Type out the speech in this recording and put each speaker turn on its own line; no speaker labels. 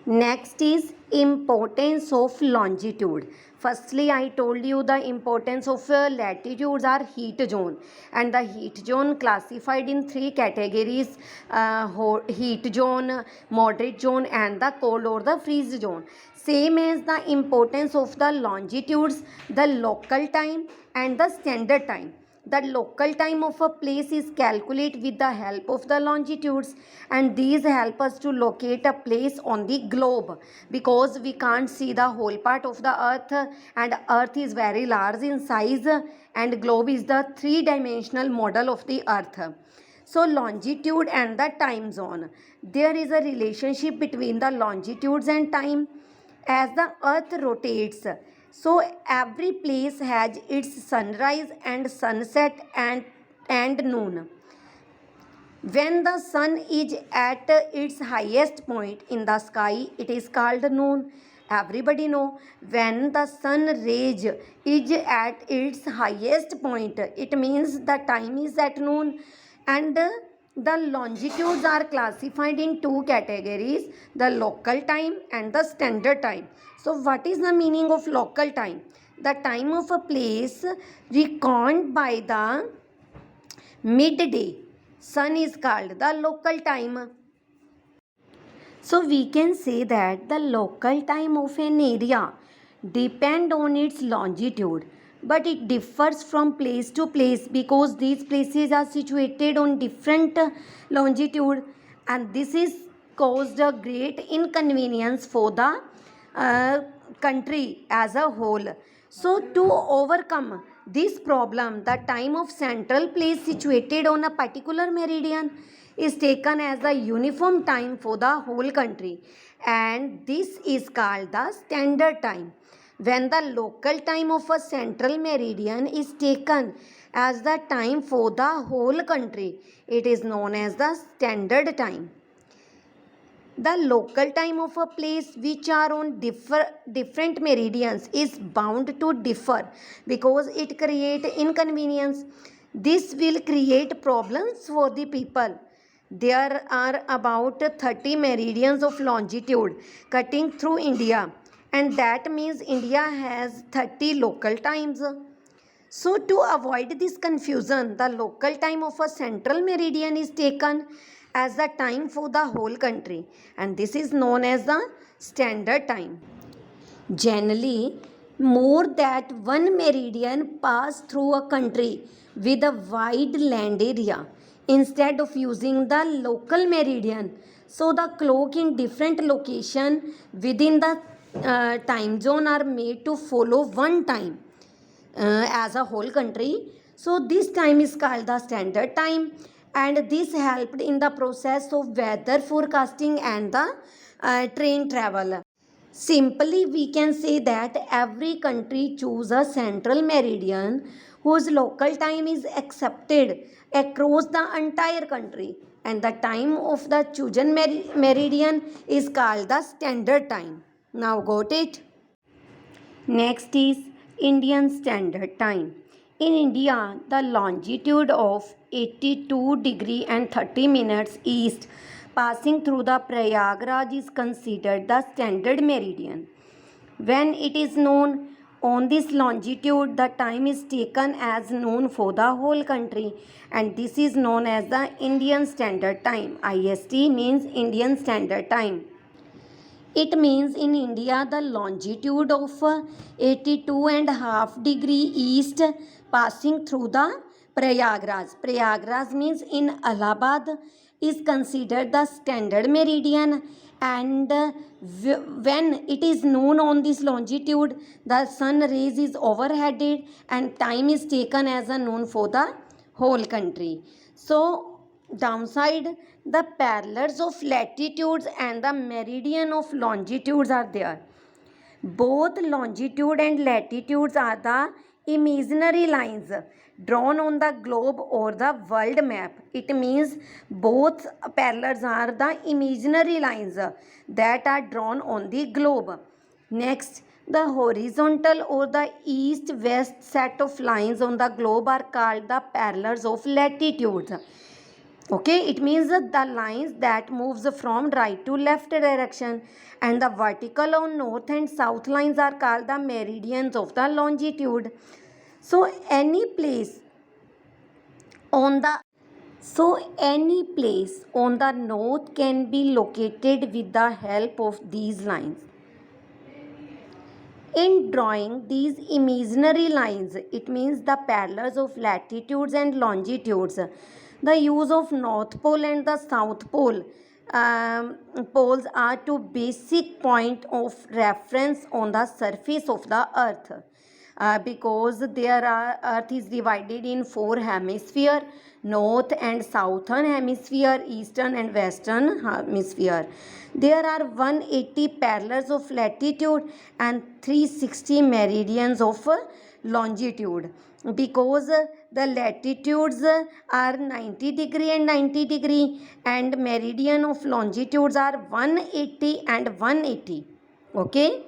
Next is importance of longitude. Firstly, I told you the importance of latitudes are heat zone, and the heat zone classified in three categories: heat zone, moderate zone, and the cold or the freeze zone. Same as the importance of the longitudes, the local time and the standard time. The local time of a place is calculated with the help of the longitudes, and these help us to locate a place on the globe, because we can't see the whole part of the earth, and earth is very large in size, and globe is the three-dimensional model of the earth. So longitude and the time zone, there is a relationship between the longitudes and time. As the earth rotates, so every place has its sunrise and sunset and noon. When the sun is at its highest point in the sky, it is called noon. Everybody know, when the sun rays is at its highest point, it means the time is at noon. And the longitudes are classified in two categories: the local time and the standard time. So what is the meaning of local time? The time of a place reckoned by the midday sun is called the local time. So we can say that the local time of an area depend on its longitude, but it differs from place to place because these places are situated on different longitude, and this is caused a great inconvenience for the uh, country as a whole. So to overcome this problem, the time of central place situated on a particular meridian is taken as a uniform time for the whole country, and this is called the standard time. When the local time of a central meridian is taken as the time for the whole country, it is known as the standard time. The local time of a place which are on different meridians is bound to differ because it create inconvenience. This will create problems for the people. There are about 30 meridians of longitude cutting through India, and that means India has 30 local times. So to avoid this confusion, the local time of a central meridian is taken as the time for the whole country, and this is known as the standard time. Generally, more than one meridian pass through a country with a wide land area instead of using the local meridian. So the clock in different location within the time zone are made to follow one time as a whole country. So this time is called the standard time, and this helped in the process of weather forecasting and the train travel. Simply, we can say that every country choose a central meridian whose local time is accepted across the entire country, and the time of the chosen meridian is called the standard time. Now got it? Next is Indian Standard Time. In India, the longitude of 82 degree and 30 minutes east passing through the Prayagraj is considered the standard meridian. When it is known on this longitude, the time is taken as known for the whole country, and this is known as the Indian Standard Time. IST means Indian Standard Time. It means in India the longitude of 82.5 degree east passing through the Prayagraj. Prayagraj means in Allahabad is considered the standard meridian, and when it is known on this longitude, the sun rays is overheaded and time is taken as a known for the whole country. So downside, the parallels of latitudes and the meridian of longitudes are there. Both longitude and latitudes are the imaginary lines drawn on the globe or the world map. It means both parallels are the imaginary lines that are drawn on the globe. Next, the horizontal or the east-west set of lines on the globe are called the parallels of latitudes. Okay, it means that the lines that moves from right to left direction, and the vertical on north and south lines are called the meridians of the longitude. So any place on the any place on the north can be located with the help of these lines. In drawing these imaginary lines, it means the parallels of latitudes and longitudes. The use of North Pole and the South Pole poles are two basic point of reference on the surface of the earth. Because earth is divided in four hemisphere: north and southern hemisphere, eastern and western hemisphere. There are 180 parallels of latitude and 360 meridians of longitude. Because the latitudes are 90 degree and 90 degree, and meridian of longitudes are 180 and 180. Okay.